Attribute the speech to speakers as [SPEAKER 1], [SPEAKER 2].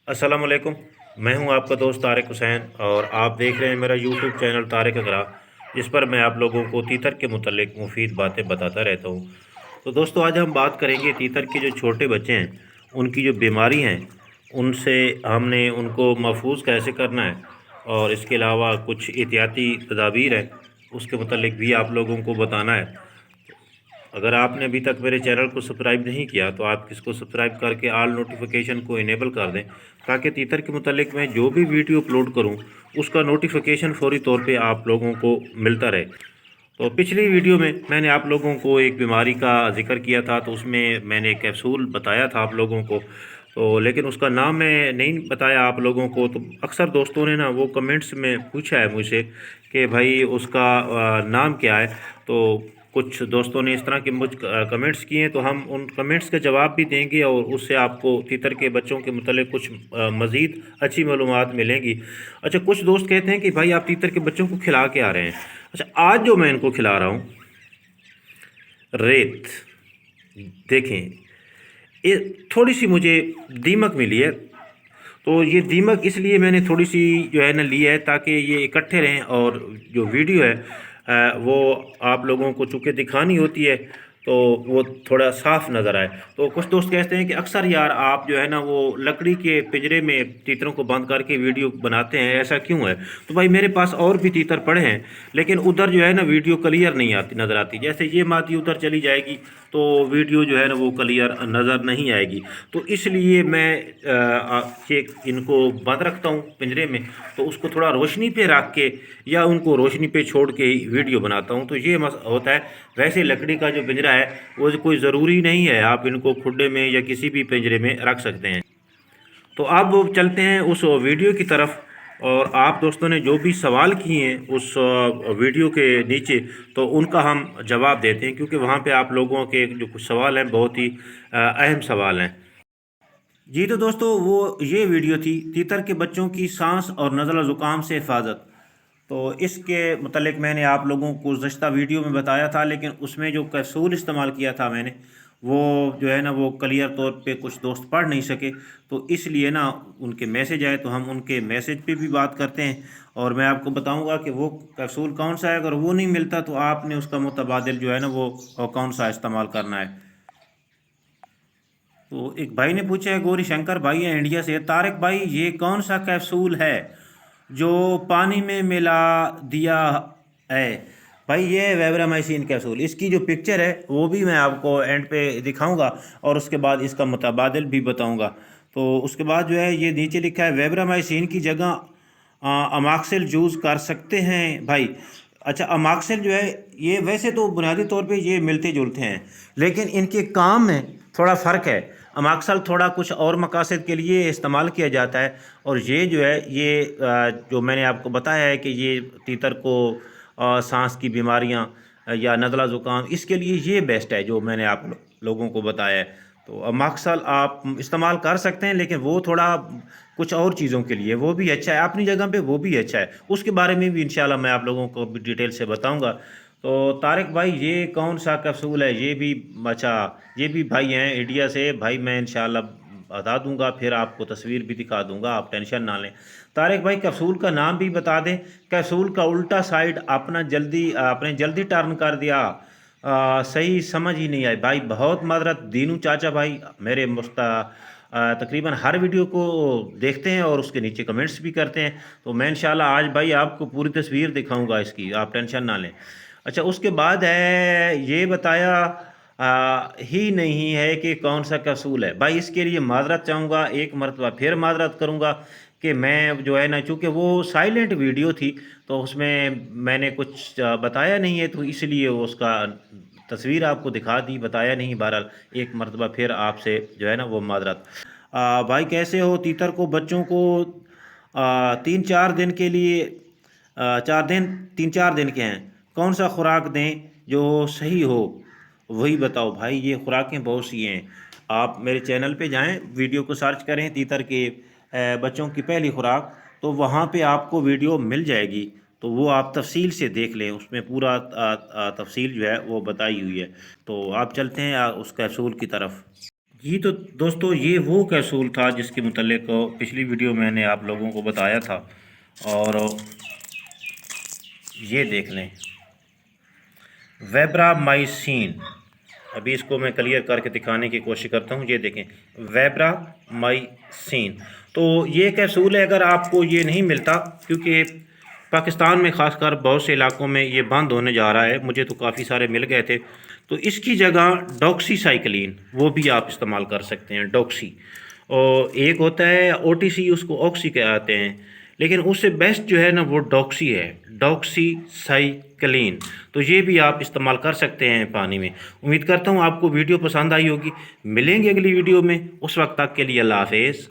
[SPEAKER 1] अस्सलाम वालेकुम। मैं हूं आपका दोस्त तारिक हुसैन और आप देख रहे हैं मेरा यूट्यूब चैनल तारिक अगरा, जिस पर मैं आप लोगों को तीतर के मुतल्लिक मुफीद बातें बताता रहता हूं। तो दोस्तों, आज हम बात करेंगे तीतर के जो छोटे बच्चे हैं, उनकी जो बीमारी हैं, उनसे हमने उनको महफूज कैसे करना है, और इसके अलावा कुछ एहतियाती तदाबीर हैं, उसके मुतल्लिक भी आप लोगों को बताना है। अगर आपने अभी तक मेरे चैनल को सब्सक्राइब नहीं किया तो आप इसको सब्सक्राइब करके आल नोटिफिकेशन को इनेबल कर दें, ताकि तीतर के मुतालिक मैं जो भी वीडियो अपलोड करूं उसका नोटिफिकेशन फौरी तौर पे आप लोगों को मिलता रहे। तो पिछली वीडियो में मैंने आप लोगों को एक बीमारी का जिक्र किया था, तो उसमें मैंने कैप्सूल बताया था आप लोगों को, तो लेकिन उसका नाम मैं नहीं बताया आप लोगों को। तो अक्सर दोस्तों ने ना वो कमेंट्स में पूछा है मुझसे कि भाई उसका नाम क्या है। तो कुछ दोस्तों ने इस तरह के मुझ कमेंट्स किए हैं, तो हम उन कमेंट्स का जवाब भी देंगे और उससे आपको तीतर के बच्चों के मतलब कुछ मज़ीद अच्छी मालूमात मिलेंगी। अच्छा, कुछ दोस्त कहते हैं कि भाई आप तीतर के बच्चों को खिला के आ रहे हैं। अच्छा, आज जो मैं इनको खिला रहा हूँ, रेत, देखें, ये थोड़ी सी मुझे दीमक मिली है। तो ये दीमक इसलिए मैंने थोड़ी सी जो है ना ली है, ताकि ये इकट्ठे रहें और जो वीडियो है वो आप लोगों को चूँकि दिखानी होती है, तो वो थोड़ा साफ नज़र आए। तो कुछ दोस्त कहते हैं कि अक्सर यार आप जो है ना वो लकड़ी के पिंजरे में तीतरों को बंद करके वीडियो बनाते हैं, ऐसा क्यों है? तो भाई मेरे पास और भी तीतर पड़े हैं, लेकिन उधर जो है ना वीडियो क्लियर नहीं आती नज़र आती। जैसे ये मादी उधर चली जाएगी तो वीडियो जो है ना वो क्लियर नज़र नहीं आएगी। तो इसलिए मैं ये इनको बंद रखता हूँ पिंजरे में, तो उसको थोड़ा रोशनी पे रख के या उनको रोशनी पे छोड़ के ही वीडियो बनाता हूँ। तो ये होता है। वैसे लकड़ी का जो पिंजरा है वो कोई ज़रूरी नहीं है, आप इनको खुडे में या किसी भी पिंजरे में रख सकते हैं। तो अब वो चलते हैं उस वीडियो की तरफ, और आप दोस्तों ने जो भी सवाल किए हैं उस वीडियो के नीचे, तो उनका हम जवाब देते हैं, क्योंकि वहाँ पे आप लोगों के जो कुछ सवाल हैं बहुत ही अहम सवाल हैं। जी तो दोस्तों, वो ये वीडियो थी तीतर के बच्चों की सांस और नज़ला ज़ुकाम से हिफाजत। तो इसके मतलब मैंने आप लोगों को गुज़श्ता वीडियो में बताया था, लेकिन उसमें जो कैप्सूल इस्तेमाल किया था मैंने, वो जो है ना वो क्लियर तौर पे कुछ दोस्त पढ़ नहीं सके। तो इसलिए ना उनके मैसेज आए, तो हम उनके मैसेज पे भी बात करते हैं, और मैं आपको बताऊंगा कि वो कैप्सूल कौन सा है। अगर वो नहीं मिलता तो आपने उसका मुतबादिल जो है ना वो कौन सा इस्तेमाल करना है। तो एक भाई ने पूछा है, गौरी शंकर भाई है इंडिया से, तारिक भाई ये कौन सा कैप्सूल है जो पानी में मिला दिया है? भाई ये वेबरामाइसिन कैप्सूल, इसकी जो पिक्चर है वो भी मैं आपको एंड पे दिखाऊंगा, और उसके बाद इसका मुतबादिल भी बताऊंगा। तो उसके बाद जो है ये नीचे लिखा है, वेबरामाइसिन की जगह अमाक्सिल यूज़ कर सकते हैं भाई। अच्छा, अमाक्सिल जो है ये वैसे तो बुनियादी तौर पे ये मिलते जुलते हैं, लेकिन इनके काम में थोड़ा फ़र्क है। अमाक्सल थोड़ा कुछ और मकासद के लिए इस्तेमाल किया जाता है, और ये जो है ये जो मैंने आपको बताया है कि ये तीतर को सांस की बीमारियां या नज़ला ज़ुकाम, इसके लिए ये बेस्ट है जो मैंने आप लोगों को बताया है। तो अमाक्सल आप इस्तेमाल कर सकते हैं, लेकिन वो थोड़ा कुछ और चीज़ों के लिए वो भी अच्छा है, अपनी जगह पे वो भी अच्छा है। उसके बारे में भी इंशाल्लाह मैं आप लोगों को भी डिटेल से बताऊंगा। तो तारिक भाई ये कौन सा कैप्सूल है? ये भी अच्छा, ये भी भाई हैं इंडिया से भाई, मैं इंशाल्लाह बता दूंगा, फिर आपको तस्वीर भी दिखा दूंगा, आप टेंशन ना लें। तारिक भाई कैप्सूल का नाम भी बता दें। कैप्सूल का उल्टा साइड अपना जल्दी आपने जल्दी टर्न कर दिया। सही समझ ही नहीं आई भाई, बहुत माजरत। दीनू चाचा भाई मेरे तकरीबन हर वीडियो को देखते हैं और उसके नीचे कमेंट्स भी करते हैं। तो मैं इंशाल्लाह आज भाई आपको पूरी तस्वीर दिखाऊंगा इसकी, आप टेंशन ना लें। अच्छा, उसके बाद है ये बताया ही नहीं है कि कौन सा कैप्सूल है। भाई इसके लिए माजरत चाहूँगा, एक मरतबा फिर माजरत करूँगा कि मैं जो है ना, चूँकि वो साइलेंट वीडियो थी तो उसमें मैंने कुछ बताया नहीं है, तो इसलिए उसका तस्वीर आपको दिखा दी, बताया नहीं। बहरहाल एक मरतबा फिर आपसे जो है ना वो माजरत। भाई कैसे हो? तीतर को बच्चों को 3-4 दिन के लिए 4 दिन 3-4 दिन के हैं, कौन सा खुराक दें जो सही हो, वही बताओ। भाई ये खुराकें बहुत सी हैं, आप मेरे चैनल पे जाएं, वीडियो को सर्च करें तीतर के बच्चों की पहली खुराक, तो वहाँ पे आपको वीडियो मिल जाएगी। तो वो आप तफसील से देख लें, उसमें पूरा तफसील जो है वो बताई हुई है। तो आप चलते हैं उस कैप्सूल की तरफ। جی تو دوستو یہ وہ کیپسول تھا جس کے متعلق پچھلی ویڈیو میں نے آپ لوگوں کو بتایا تھا، اور یہ دیکھ لیں ویبرامائسین. ابھی اس کو میں کلیئر کر کے دکھانے کی کوشش کرتا ہوں. یہ دیکھیں ویبرامائسین. تو یہ کیپسول ہے، اگر آپ کو یہ نہیں ملتا، کیونکہ پاکستان میں خاص کر بہت سے علاقوں میں یہ بند ہونے جا رہا ہے، مجھے تو کافی سارے مل گئے تھے، تو اس کی جگہ ڈاکسی سائیکلین وہ بھی آپ استعمال کر سکتے ہیں. ڈاکسی، اور ایک ہوتا ہے او ٹی سی، اس کو آکسی کہتے ہیں، لیکن اس سے بیسٹ جو ہے نا وہ ڈاکسی ہے، ڈاکسی سائیکلین. تو یہ بھی آپ استعمال کر سکتے ہیں پانی میں. امید کرتا ہوں آپ کو ویڈیو پسند آئی ہوگی. ملیں گے اگلی ویڈیو میں، اس وقت تک کے لیے اللہ حافظ.